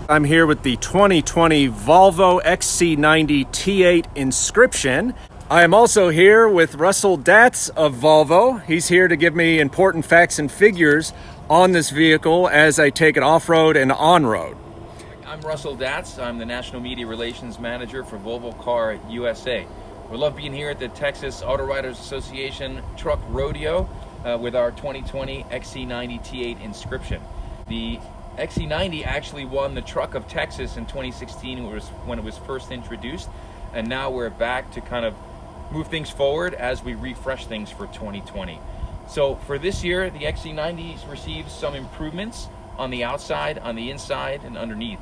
I'm here with the 2020 Volvo XC90 T8 Inscription. I am also here with Russell Datz of Volvo. He's here to give me important facts and figures on this vehicle as I take it off-road and on-road. I'm Russell Datz. I'm the National Media Relations Manager for Volvo Car USA. We love being here at the Texas Auto Writers Association Truck Rodeo with our 2020 XC90 T8 Inscription. The XC90 actually won the Truck of Texas in 2016 when it was first introduced, and now we're back to kind of move things forward as we refresh things for 2020. So for this year, the XC90's received some improvements on the outside, on the inside, and underneath,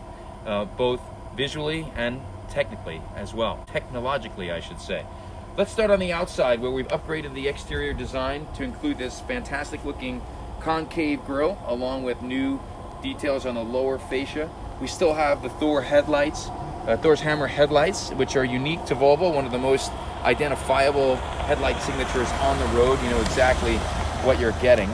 both visually and technically as well. Technologically, I should say. Let's start on the outside, where we've upgraded the exterior design to include this fantastic looking concave grille, along with new details on the lower fascia. We still have the Thor's Hammer headlights, which are unique to Volvo, one of the most identifiable headlight signatures on the road. You know exactly what you're getting.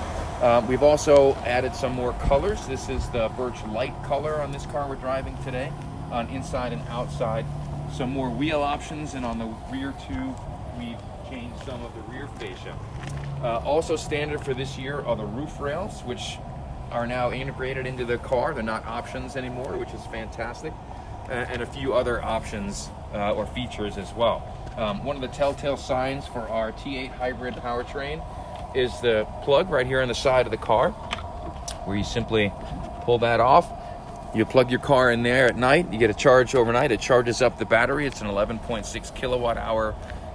We've also added some more colors. This is the birch light color on this car we're driving today, on inside and outside. Some more wheel options, and on the rear too, we've changed some of the rear fascia. Also standard for this year are the roof rails, which are now integrated into the car. They're not options anymore, which is fantastic, and a few other options or features as well. One of the telltale signs for our T8 hybrid powertrain is the plug right here on the side of the car, where you simply pull that off. You plug your car in there at night, you get a charge overnight. It charges up the battery. It's an 11.6 kilowatt hour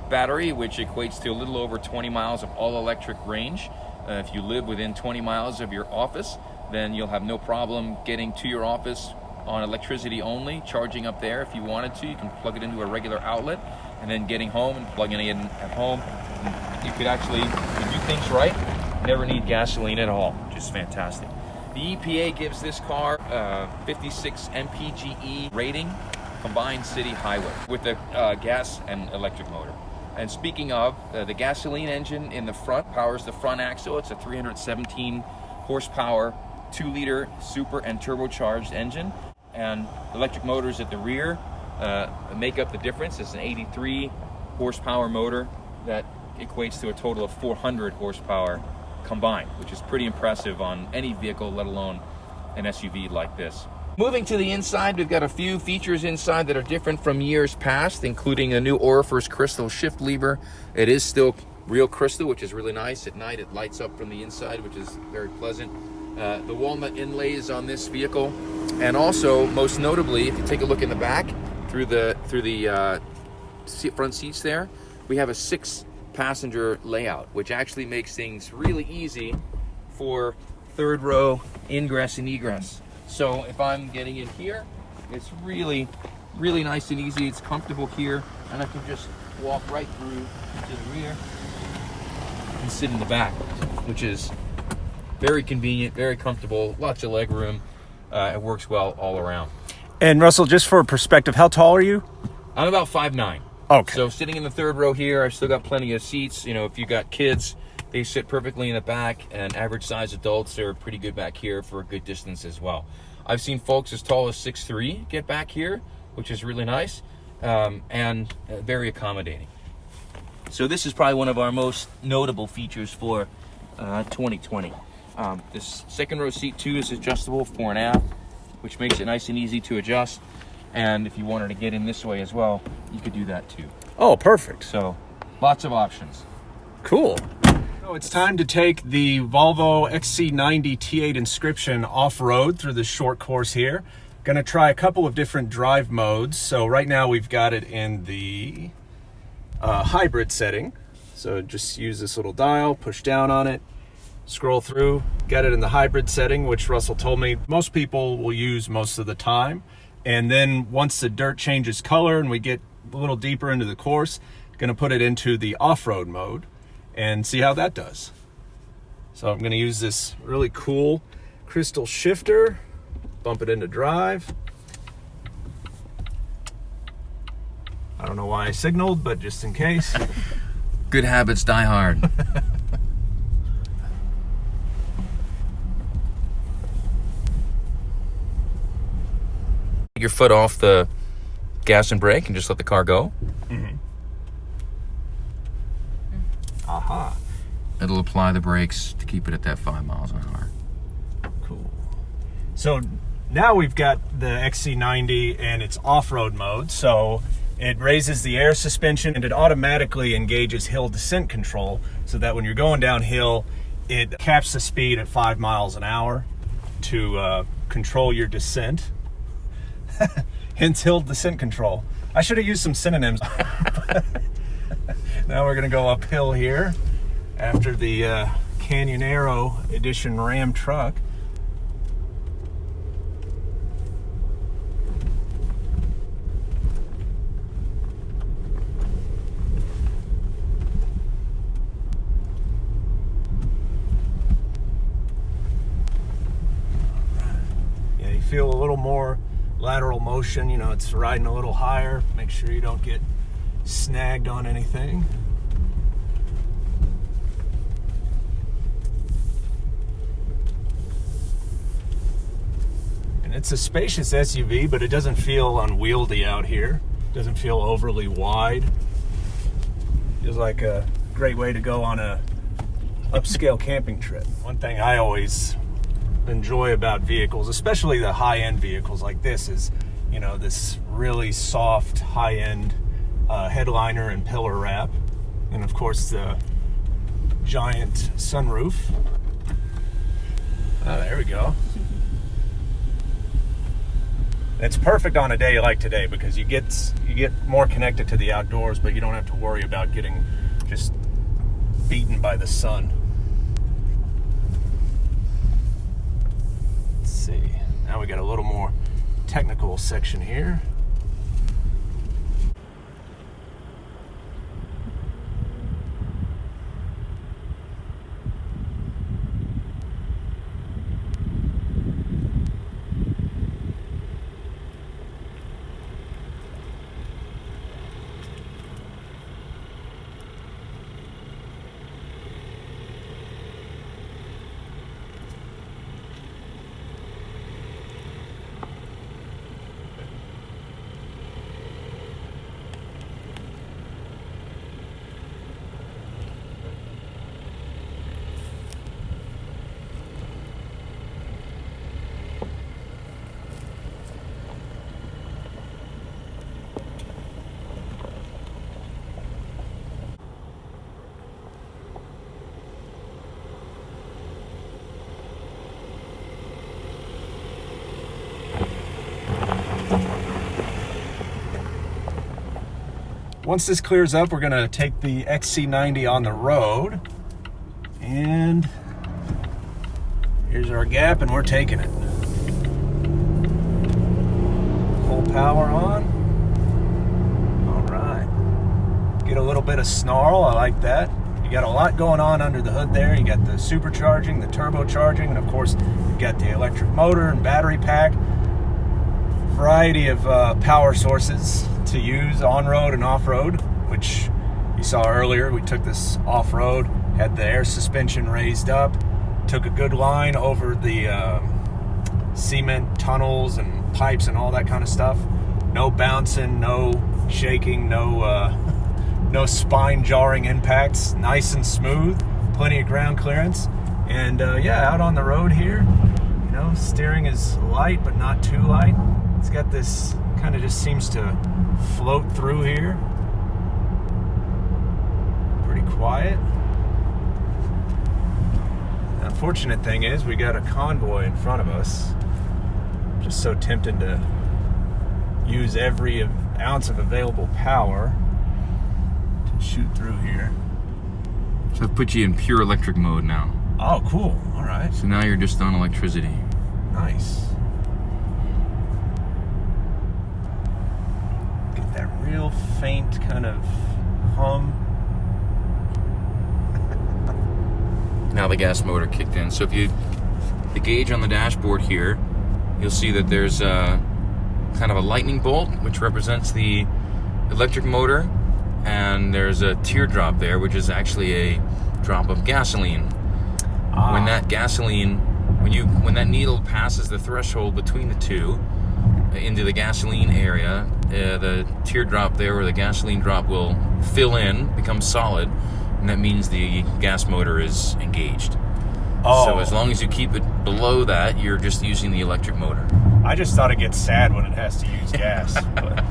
battery, which equates to a little over 20 miles of all electric range. If you live within 20 miles of your office, then you'll have no problem getting to your office on electricity only, charging up there if you wanted to. You can plug it into a regular outlet, and then getting home and plugging it in at home. You could actually, if you do things right, never need gasoline at all, which is fantastic. The EPA gives this car 56 mpge rating, combined city highway, with the gas and electric motor. And speaking of, the gasoline engine in the front powers the front axle. It's a 317 horsepower, 2-liter super and turbocharged engine. And electric motors at the rear make up the difference. It's an 83 horsepower motor that equates to a total of 400 horsepower combined, which is pretty impressive on any vehicle, let alone an SUV like this. Moving to the inside, we've got a few features inside that are different from years past, including a new Orifice crystal shift lever. It is still real crystal, which is really nice. At night, it lights up from the inside, which is very pleasant. The walnut inlays on this vehicle, and also, most notably, if you take a look in the back through the front seats there, we have a 6-passenger layout, which actually makes things really easy for third row ingress and egress. So if I'm getting in here, it's really, really nice and easy. It's comfortable here, and I can just walk right through to the rear and sit in the back, which is very convenient, very comfortable, lots of leg room. It works well all around. And Russell, just for perspective, how tall are you? I'm about 5'9". Okay. So sitting in the third row here, I've still got plenty of seats. You know, if you got kids, they sit perfectly in the back, and average size adults are pretty good back here for a good distance as well. I've seen folks as tall as 6'3" get back here, which is really nice, and very accommodating. So this is probably one of our most notable features for 2020. This second row seat too is adjustable fore and aft, which makes it nice and easy to adjust. And if you wanted to get in this way as well, you could do that too. Oh, perfect. So lots of options. Cool. So it's time to take the Volvo XC90 T8 Inscription off-road through this short course here. Going to try a couple of different drive modes. So right now we've got it in the hybrid setting. So just use this little dial, push down on it, scroll through, get it in the hybrid setting, which Russell told me most people will use most of the time. And then once the dirt changes color and we get a little deeper into the course, going to put it into the off-road mode and see how that does. So I'm going to use this really cool crystal shifter, bump it into drive. I don't know why I signaled, but just in case. Good habits die hard. your foot off the gas and brake and just let the car go. Mm-hmm. Aha. It'll apply the brakes to keep it at that 5 miles an hour. Cool. So now we've got the XC90 and its off-road mode. So it raises the air suspension and it automatically engages hill descent control so that when you're going downhill, it caps the speed at 5 miles an hour to control your descent. Hence hill descent control. I should have used some synonyms. Now we're gonna go uphill here after the Canyonero Edition Ram truck. Yeah, you feel a little more lateral motion, you know, it's riding a little higher. Make sure you don't get snagged on anything. And it's a spacious SUV, but it doesn't feel unwieldy out here. It doesn't feel overly wide. Feels like a great way to go on a upscale camping trip. One thing I always enjoy about vehicles, especially the high-end vehicles like this, is, you know, this really soft high-end headliner and pillar wrap, and of course the giant sunroof. Oh, there we go. It's perfect on a day like today because you get more connected to the outdoors, but you don't have to worry about getting just beaten by the sun. See, now we got a little more technical section here. Once this clears up, we're gonna take the XC90 on the road, and here's our gap, and we're taking it. Full power on. All right. Get a little bit of snarl, I like that. You got a lot going on under the hood there. You got the supercharging, the turbocharging, and of course, you got the electric motor and battery pack. Variety of power sources to use on-road and off-road, which you saw earlier. We took this off-road, had the air suspension raised up, took a good line over the cement tunnels and pipes and all that kind of stuff. No bouncing, no shaking, no spine-jarring impacts. Nice and smooth, plenty of ground clearance. And yeah, out on the road here, you know, steering is light but not too light. It's got this, kind of just seems to float through here. Pretty quiet. The unfortunate thing is we got a convoy in front of us. Just so tempted to use every ounce of available power to shoot through here. So I've put you in pure electric mode now. Oh, cool. All right. So now you're just on electricity. Nice. Get that real faint kind of hum. Now the gas motor kicked in. So if you, the gauge on the dashboard here, you'll see that there's a kind of a lightning bolt, which represents the electric motor, and there's a teardrop there, which is actually a drop of gasoline. When that gasoline, when that needle passes the threshold between the two, into the gasoline area, the teardrop there, where the gasoline drop will fill in, become solid, and that means the gas motor is engaged. Oh. So as long as you keep it below that, you're just using the electric motor. I just thought it gets sad when it has to use gas. But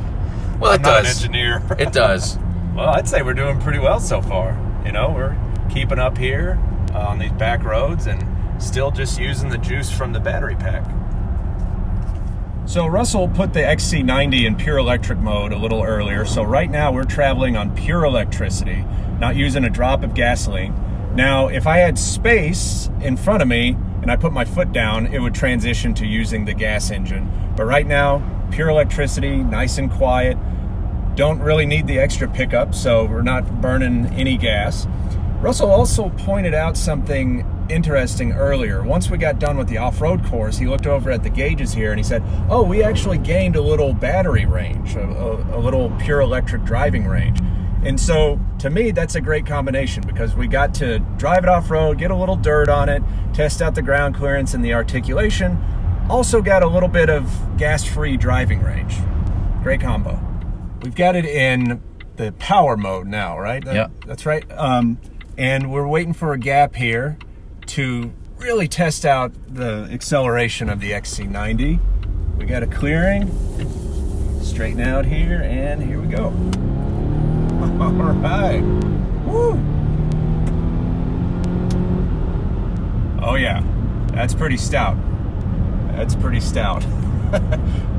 Well, I'm it not does. an engineer. It does. Well, I'd say we're doing pretty well so far. You know, we're keeping up here on these back roads and still just using the juice from the battery pack. So Russell put the XC90 in pure electric mode a little earlier. So right now we're traveling on pure electricity, not using a drop of gasoline. Now, if I had space in front of me and I put my foot down, it would transition to using the gas engine. But right now, pure electricity, nice and quiet. Don't really need the extra pickup, so we're not burning any gas. Russell also pointed out something interesting earlier. Once we got done with the off-road course, he looked over at the gauges here and he said, oh, we actually gained a little battery range, a little pure electric driving range. And so to me, that's a great combination because we got to drive it off-road, get a little dirt on it, test out the ground clearance and the articulation. Also got a little bit of gas-free driving range. Great combo. We've got it in the power mode now, right? Yeah. That's right. And we're waiting for a gap here to really test out the acceleration of the XC90. We got a clearing. Straighten out here, and here we go. All right. Woo! Oh yeah, that's pretty stout. That's pretty stout.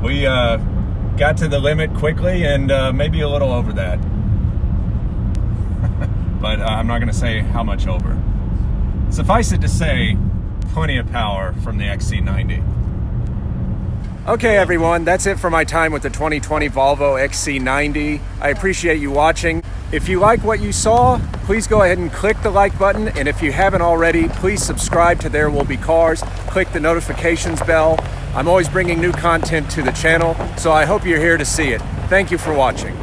We got to the limit quickly and maybe a little over that. But I'm not going to say how much over. Suffice it to say, plenty of power from the XC90. Okay, everyone, that's it for my time with the 2020 Volvo XC90. I appreciate you watching. If you like what you saw, please go ahead and click the like button. And if you haven't already, please subscribe to There Will Be Cars. Click the notifications bell. I'm always bringing new content to the channel, so I hope you're here to see it. Thank you for watching.